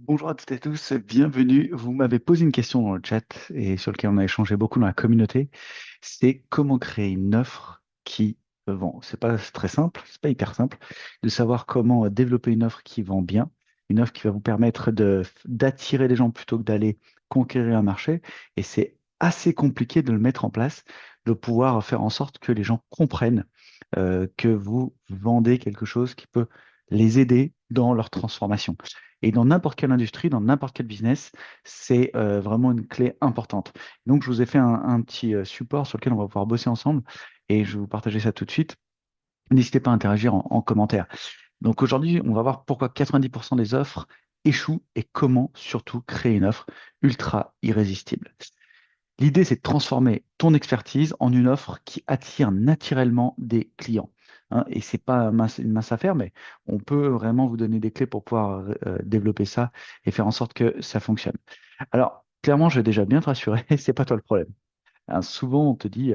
Bonjour à toutes et tous, bienvenue. Vous m'avez posé une question dans le chat et sur lequel on a échangé beaucoup dans la communauté. C'est comment créer une offre qui vend. C'est pas très simple, c'est pas hyper simple de savoir comment développer une offre qui vend bien, une offre qui va vous permettre d'attirer les gens plutôt que d'aller conquérir un marché. Et c'est assez compliqué de le mettre en place, de pouvoir faire en sorte que les gens comprennent que vous vendez quelque chose qui peut les aider dans leur transformation. Et dans n'importe quelle industrie, dans n'importe quel business, c'est vraiment une clé importante. Donc, je vous ai fait un petit support sur lequel on va pouvoir bosser ensemble et je vais vous partager ça tout de suite. N'hésitez pas à interagir en commentaire. Donc, aujourd'hui, on va voir pourquoi 90% des offres échouent et comment surtout créer une offre ultra irrésistible. L'idée, c'est de transformer ton expertise en une offre qui attire naturellement des clients. Hein. Et c'est pas une mince affaire, mais on peut vraiment vous donner des clés pour pouvoir développer ça et faire en sorte que ça fonctionne. Alors, clairement, je vais déjà bien te rassurer, c'est pas toi le problème. Hein, souvent, on te dit,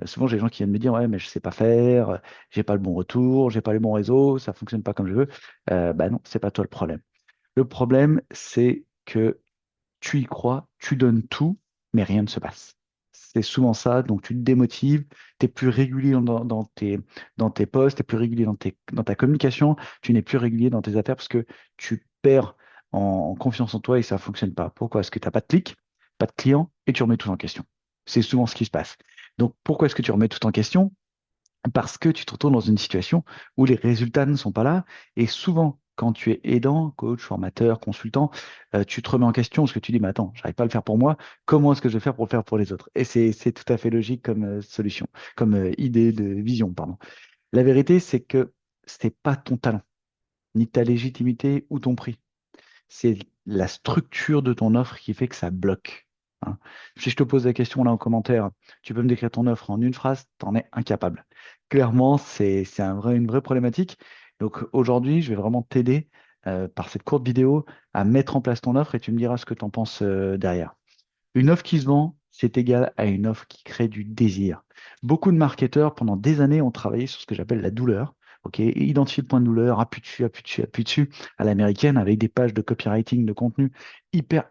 souvent j'ai des gens qui viennent me dire, ouais, mais je sais pas faire, j'ai pas le bon retour, j'ai pas les bons réseaux, ça fonctionne pas comme je veux. Bah non, c'est pas toi le problème. Le problème, c'est que tu y crois, tu donnes tout, mais rien ne se passe. C'est souvent ça, donc tu te démotives, tu es plus régulier dans tes posts, tu es plus régulier dans ta communication, tu n'es plus régulier dans tes affaires parce que tu perds en confiance en toi et ça ne fonctionne pas. Pourquoi? Parce que tu n'as pas de clics, pas de clients et tu remets tout en question. C'est souvent ce qui se passe. Donc pourquoi est-ce que tu remets tout en question? Parce que tu te retrouves dans une situation où les résultats ne sont pas là. Et souvent, quand tu es aidant, coach, formateur, consultant, tu te remets en question parce que tu dis, mais attends, j'arrive pas à le faire pour moi, comment est-ce que je vais faire pour le faire pour les autres? Et c'est tout à fait logique comme solution, comme idée de vision, pardon. La vérité, c'est que c'est pas ton talent, ni ta légitimité ou ton prix. C'est la structure de ton offre qui fait que ça bloque. Hein. Si je te pose la question là en commentaire, tu peux me décrire ton offre en une phrase, t'en es incapable. Clairement, c'est une vraie problématique. Donc aujourd'hui, je vais vraiment t'aider par cette courte vidéo à mettre en place ton offre et tu me diras ce que tu en penses derrière. Une offre qui se vend, c'est égal à une offre qui crée du désir. Beaucoup de marketeurs, pendant des années, ont travaillé sur ce que j'appelle la douleur. Ok, identifier le point de douleur, appuie dessus, appuie dessus, appuie dessus, à l'américaine, avec des pages de copywriting, de contenu hyper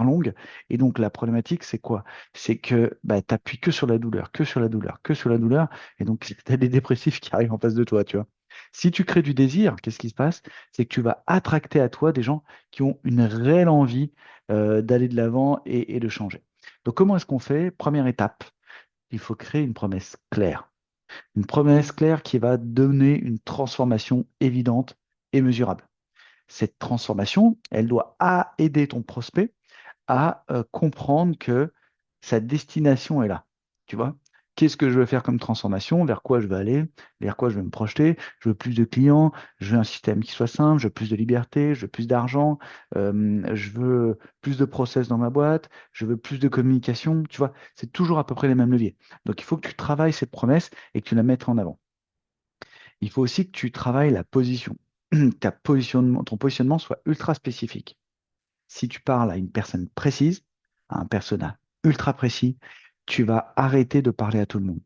longues. Et donc, la problématique, c'est quoi? C'est que bah, tu n'appuies que sur la douleur, que sur la douleur, que sur la douleur. Et donc, tu as des dépressifs qui arrivent en face de toi, tu vois. Si tu crées du désir, qu'est-ce qui se passe? C'est que tu vas attracter à toi des gens qui ont une réelle envie d'aller de l'avant et de changer. Donc, comment est-ce qu'on fait? Première étape, il faut créer une promesse claire. Une promesse claire qui va donner une transformation évidente et mesurable. Cette transformation, elle doit aider ton prospect à comprendre que sa destination est là. Tu vois? Qu'est-ce que je veux faire comme transformation? Vers quoi je veux aller? Vers quoi je veux me projeter? Je veux plus de clients, je veux un système qui soit simple, je veux plus de liberté, je veux plus d'argent, je veux plus de process dans ma boîte, je veux plus de communication. Tu vois, c'est toujours à peu près les mêmes leviers. Donc il faut que tu travailles cette promesse et que tu la mettes en avant. Il faut aussi que tu travailles la position. Ton positionnement soit ultra spécifique. Si tu parles à une personne précise, à un persona ultra précis, tu vas arrêter de parler à tout le monde.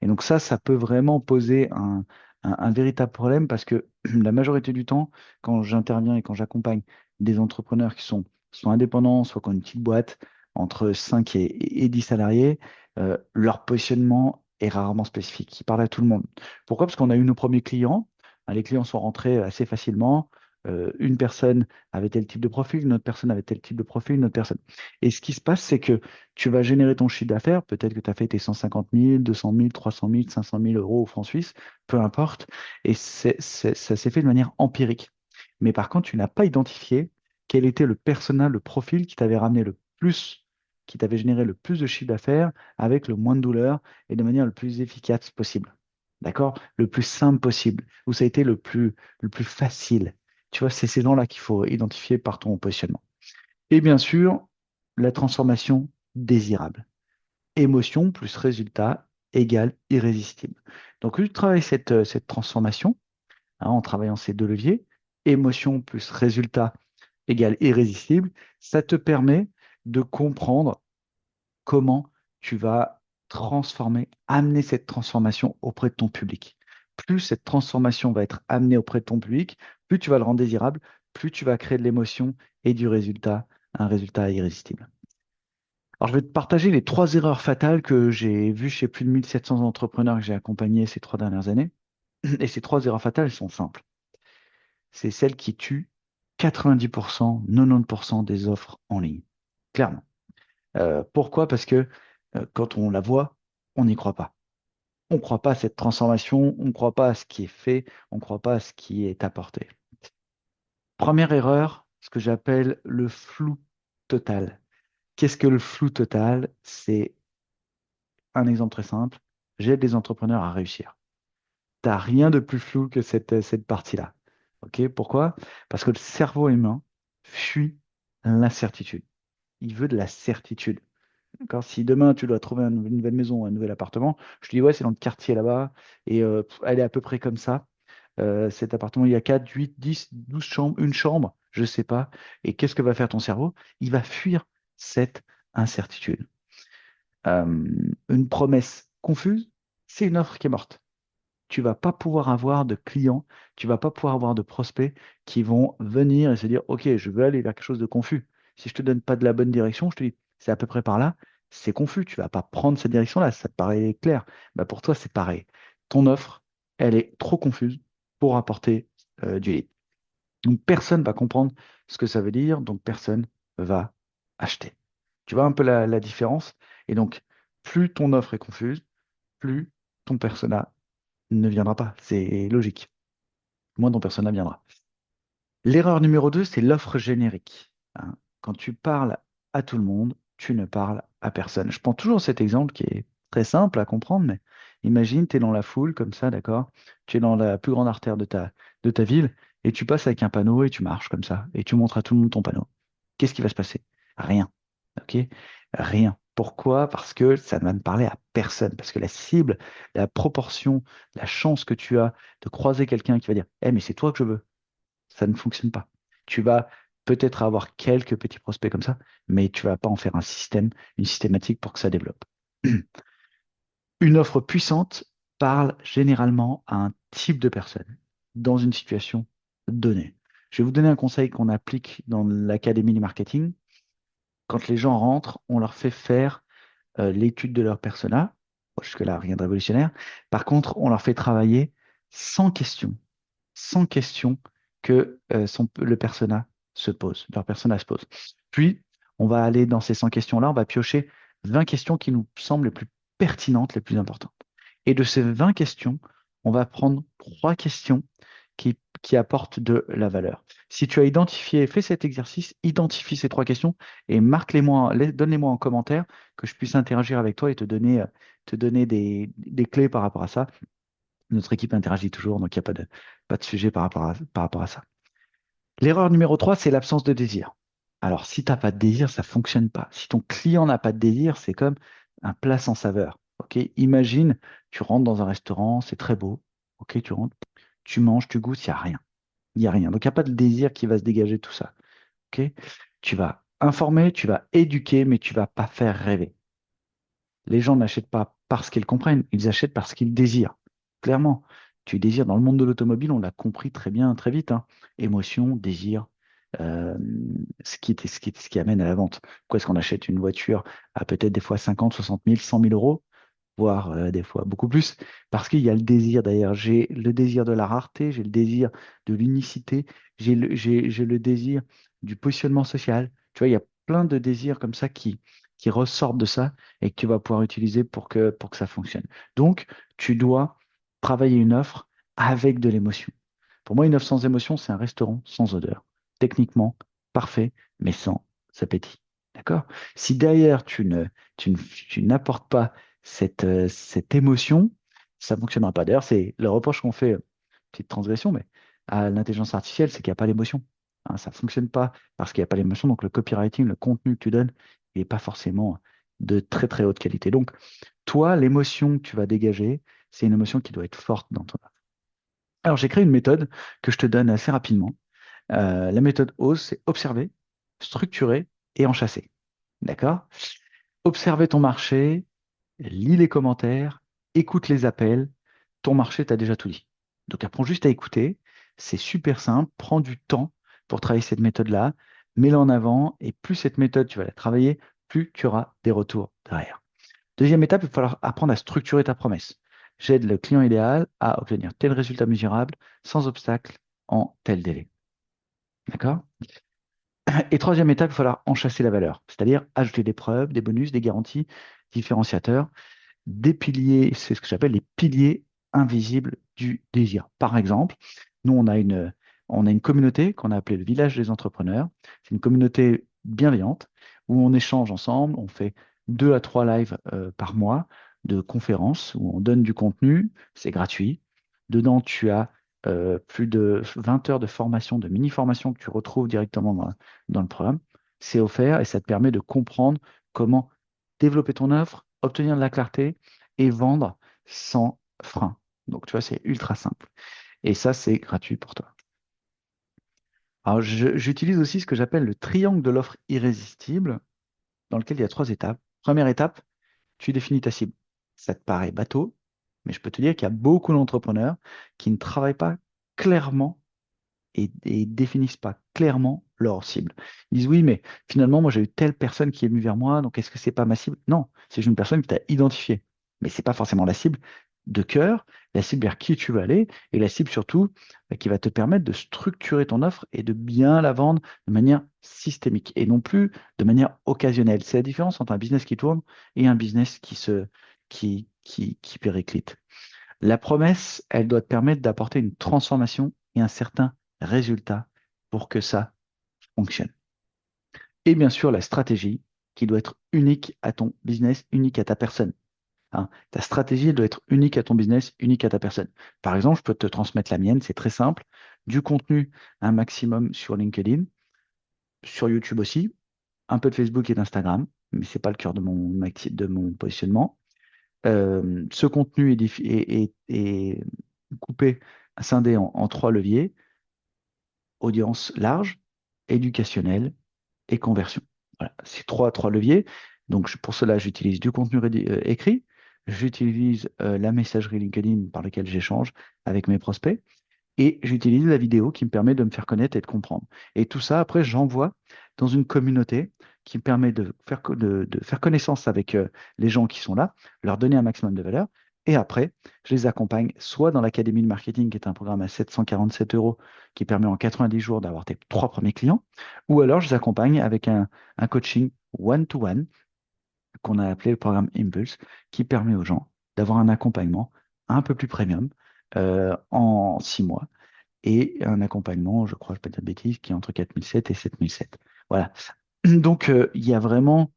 Et donc ça peut vraiment poser un véritable problème parce que la majorité du temps, quand j'interviens et quand j'accompagne des entrepreneurs qui sont soit indépendants, soit qui ont une petite boîte entre 5 et 10 salariés, leur positionnement est rarement spécifique. Ils parlent à tout le monde. Pourquoi? Parce qu'on a eu nos premiers clients. Hein, les clients sont rentrés assez facilement. Une personne avait tel type de profil, une autre personne avait tel type de profil, une autre personne. Et ce qui se passe, c'est que tu vas générer ton chiffre d'affaires, peut-être que tu as fait tes 150 000, 200 000, 300 000, 500 000 euros au franc suisse, peu importe, et ça s'est fait de manière empirique. Mais par contre, tu n'as pas identifié quel était le personnel, le profil qui t'avait ramené le plus, qui t'avait généré le plus de chiffre d'affaires avec le moins de douleur et de manière le plus efficace possible. D'accord? Le plus simple possible, où ça a été le plus facile. Tu vois, c'est ces gens-là qu'il faut identifier par ton positionnement. Et bien sûr, la transformation désirable. Émotion plus résultat égale irrésistible. Donc, tu travailles cette transformation en travaillant ces deux leviers, émotion plus résultat égale irrésistible, ça te permet de comprendre comment tu vas transformer, amener cette transformation auprès de ton public. Plus cette transformation va être amenée auprès de ton public, plus tu vas le rendre désirable, plus tu vas créer de l'émotion et du résultat, un résultat irrésistible. Alors, je vais te partager les 3 erreurs fatales que j'ai vues chez plus de 1700 entrepreneurs que j'ai accompagnés ces 3 dernières années. Et ces 3 erreurs fatales, elles sont simples. C'est celles qui tuent 90%, 90% des offres en ligne. Clairement. Pourquoi? Parce que quand on la voit, on n'y croit pas. On ne croit pas à cette transformation, on ne croit pas à ce qui est fait, on ne croit pas à ce qui est apporté. Première erreur, ce que j'appelle le flou total. Qu'est-ce que le flou total? C'est un exemple très simple. J'aide des entrepreneurs à réussir. T'as rien de plus flou que cette partie-là. OK? Pourquoi? Parce que le cerveau humain fuit l'incertitude. Il veut de la certitude. D'accord? Si demain tu dois trouver une nouvelle maison, un nouvel appartement, je te dis ouais, c'est dans le quartier là-bas, et elle est à peu près comme ça. Cet appartement, il y a 4, 8, 10, 12 chambres, une chambre, je ne sais pas. Et qu'est-ce que va faire ton cerveau? Il va fuir cette incertitude. Une promesse confuse, c'est une offre qui est morte. Tu vas pas pouvoir avoir de clients, tu vas pas pouvoir avoir de prospects qui vont venir et se dire, OK, je veux aller vers quelque chose de confus. Si je te donne pas de la bonne direction, je te dis, c'est à peu près par là, c'est confus, tu vas pas prendre cette direction-là, ça te paraît clair. Bah, pour toi, c'est pareil. Ton offre, elle est trop confuse pour apporter du lead. Donc, personne va comprendre ce que ça veut dire, donc personne va acheter. Tu vois un peu la différence? Et donc, plus ton offre est confuse, plus ton persona ne viendra pas. C'est logique. Moins ton persona viendra. L'erreur numéro 2, c'est l'offre générique. Hein. Quand tu parles à tout le monde, tu ne parles à personne. Je prends toujours cet exemple qui est très simple à comprendre, mais imagine, tu es dans la foule comme ça, d'accord? Tu es dans la plus grande artère de ta ville et tu passes avec un panneau et tu marches comme ça et tu montres à tout le monde ton panneau. Qu'est-ce qui va se passer? Rien. OK? Rien. Pourquoi? Parce que ça ne va ne parler à personne. Parce que la cible, la proportion, la chance que tu as de croiser quelqu'un qui va dire, Eh, mais c'est toi que je veux, ça ne fonctionne pas. Tu vas peut-être avoir quelques petits prospects comme ça, mais tu vas pas en faire un système, une systématique pour que ça développe. Une offre puissante parle généralement à un type de personne dans une situation donnée. Je vais vous donner un conseil qu'on applique dans l'académie du marketing. Quand les gens rentrent, on leur fait faire l'étude de leur persona. Bon, jusque-là, rien de révolutionnaire. Par contre, on leur fait travailler sans question, sans question que le persona se pose, leur persona se pose. Puis, on va aller dans ces 100 questions-là, on va piocher 20 questions qui nous semblent les plus pertinentes, les plus importantes. Et de ces 20 questions, on va prendre 3 questions qui apportent de la valeur. Si tu as identifié, fais cet exercice, identifie ces 3 questions et marque-les-moi, donne-les-moi en commentaire que je puisse interagir avec toi et te donner des clés par rapport à ça. Notre équipe interagit toujours, donc il n'y a pas de sujet par rapport à ça. L'erreur numéro 3, c'est l'absence de désir. Alors, si tu n'as pas de désir, ça ne fonctionne pas. Si ton client n'a pas de désir, c'est comme un plat sans saveur. Ok? Imagine, tu rentres dans un restaurant, c'est très beau. Ok, tu rentres, tu manges, tu goûtes, il n'y a rien. Il n'y a rien. Donc, il n'y a pas de désir qui va se dégager de tout ça. Ok? Tu vas informer, tu vas éduquer, mais tu vas pas faire rêver. Les gens n'achètent pas parce qu'ils comprennent, ils achètent parce qu'ils désirent. Clairement, tu désires dans le monde de l'automobile, on l'a compris très bien, très vite. Hein. Émotion, désir, euh, ce qui amène à la vente. Pourquoi est-ce qu'on achète une voiture à peut-être des fois 50, 60 000, 100 000 euros, voire des fois beaucoup plus? Parce qu'il y a le désir d'ailleurs. J'ai le désir de la rareté, j'ai le désir de l'unicité, j'ai le désir du positionnement social. Tu vois, il y a plein de désirs comme ça qui ressortent de ça et que tu vas pouvoir utiliser pour que ça fonctionne. Donc, tu dois travailler une offre avec de l'émotion. Pour moi, une offre sans émotion, c'est un restaurant sans odeur. Techniquement, parfait, mais sans appétit. D'accord? Si derrière, tu n'apportes pas cette émotion, ça ne fonctionnera pas. D'ailleurs, c'est le reproche qu'on fait, petite transgression, mais à l'intelligence artificielle, c'est qu'il n'y a pas d'émotion. Hein, ça ne fonctionne pas parce qu'il n'y a pas d'émotion. Donc, le copywriting, le contenu que tu donnes, il n'est pas forcément de très très haute qualité. Donc, toi, l'émotion que tu vas dégager, c'est une émotion qui doit être forte dans ton offre. Alors, j'ai créé une méthode que je te donne assez rapidement. La méthode OSE, c'est observer, structurer et enchasser. D'accord? Observer ton marché, lis les commentaires, écoute les appels. Ton marché t'a déjà tout dit. Donc, apprends juste à écouter. C'est super simple. Prends du temps pour travailler cette méthode-là, mets-la en avant, et plus cette méthode, tu vas la travailler, plus tu auras des retours derrière. Deuxième étape, il va falloir apprendre à structurer ta promesse. J'aide le client idéal à obtenir tel résultat mesurable, sans obstacle, en tel délai. D'accord? Et troisième étape, il va falloir enchasser la valeur, c'est-à-dire ajouter des preuves, des bonus, des garanties, différenciateurs, des piliers, c'est ce que j'appelle les piliers invisibles du désir. Par exemple, nous, on a une communauté qu'on a appelée le village des entrepreneurs. C'est une communauté bienveillante où on échange ensemble, on fait 2 à 3 lives par mois de conférences où on donne du contenu, c'est gratuit. Dedans, tu as plus de 20 heures de formation, de mini-formation que tu retrouves directement dans le programme. C'est offert et ça te permet de comprendre comment développer ton offre, obtenir de la clarté et vendre sans frein. Donc, tu vois, c'est ultra simple. Et ça, c'est gratuit pour toi. Alors, j'utilise aussi ce que j'appelle le triangle de l'offre irrésistible, dans lequel il y a 3 étapes. Première étape, tu définis ta cible. Ça te paraît bateau, mais je peux te dire qu'il y a beaucoup d'entrepreneurs qui ne travaillent pas clairement et définissent pas clairement leur cible. Ils disent oui, mais finalement, moi j'ai eu telle personne qui est venue vers moi, donc est-ce que c'est pas ma cible? Non, c'est juste une personne que tu as identifiée. Mais c'est pas forcément la cible de cœur, la cible vers qui tu veux aller, et la cible surtout qui va te permettre de structurer ton offre et de bien la vendre de manière systémique et non plus de manière occasionnelle. C'est la différence entre un business qui tourne et un business qui périclite. La promesse, elle doit te permettre d'apporter une transformation et un certain résultat pour que ça fonctionne. Et bien sûr, la stratégie qui doit être unique à ton business, unique à ta personne. Hein. Ta stratégie elle doit être unique à ton business, unique à ta personne. Par exemple, je peux te transmettre la mienne, c'est très simple. Du contenu, un maximum sur LinkedIn, sur YouTube aussi, un peu de Facebook et d'Instagram, mais ce n'est pas le cœur de mon positionnement. Ce contenu est coupé, scindé en 3 leviers, audience large, éducationnelle et conversion. Voilà, c'est trois leviers. Donc pour cela, j'utilise du contenu écrit, j'utilise la messagerie LinkedIn par laquelle j'échange avec mes prospects, et j'utilise la vidéo qui me permet de me faire connaître et de comprendre. Et tout ça, après, j'envoie dans une communauté qui me permet de faire connaissance avec les gens qui sont là, leur donner un maximum de valeur. Et après, je les accompagne soit dans l'Académie de Marketing, qui est un programme à 747 euros qui permet en 90 jours d'avoir tes 3 premiers clients, ou alors je les accompagne avec un coaching one-to-one qu'on a appelé le programme Impulse, qui permet aux gens d'avoir un accompagnement un peu plus premium en 6 mois et un accompagnement, je crois, je ne vais pas dire de bêtises, qui est entre 4007 et 7007. Voilà. Donc, il y a vraiment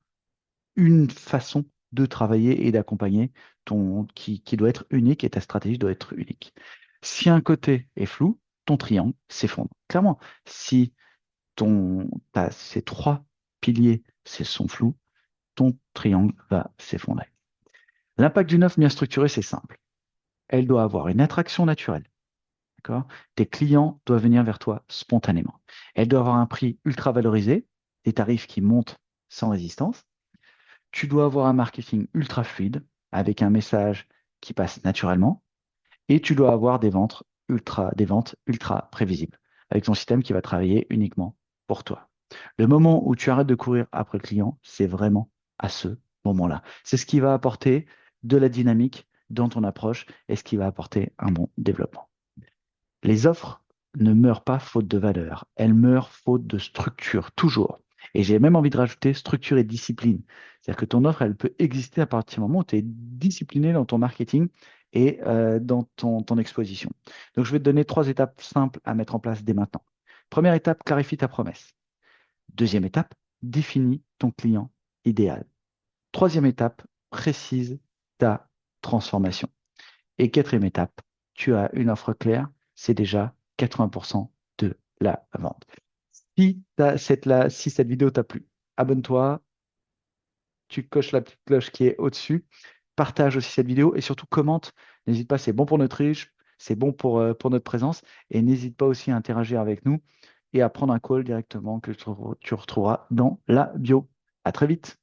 une façon de travailler et d'accompagner qui doit être unique et ta stratégie doit être unique. Si un côté est flou, ton triangle s'effondre. Clairement, si ces 3 piliers sont flous, ton triangle va s'effondrer. L'impact d'une offre bien structurée, c'est simple. Elle doit avoir une attraction naturelle. D'accord? Tes clients doivent venir vers toi spontanément. Elle doit avoir un prix ultra valorisé, des tarifs qui montent sans résistance. Tu dois avoir un marketing ultra fluide, avec un message qui passe naturellement. Et tu dois avoir des ventes ultra prévisibles, avec ton système qui va travailler uniquement pour toi. Le moment où tu arrêtes de courir après le client, c'est vraiment à ce moment-là. C'est ce qui va apporter de la dynamique dans ton approche et ce qui va apporter un bon développement. Les offres ne meurent pas faute de valeur, elles meurent faute de structure, toujours. Et j'ai même envie de rajouter structure et discipline. C'est-à-dire que ton offre, elle peut exister à partir du moment où tu es discipliné dans ton marketing et dans ton exposition. Donc, je vais te donner 3 étapes simples à mettre en place dès maintenant. Première étape, clarifie ta promesse. Deuxième étape, définis ton client idéal. Troisième étape, précise ta transformation. Et quatrième étape, tu as une offre claire, c'est déjà 80% de la vente. Si cette vidéo t'a plu, abonne-toi, tu coches la petite cloche qui est au-dessus, partage aussi cette vidéo et surtout commente. N'hésite pas, c'est bon pour notre riche, c'est bon pour notre présence et n'hésite pas aussi à interagir avec nous et à prendre un call directement que tu retrouveras dans la bio. À très vite.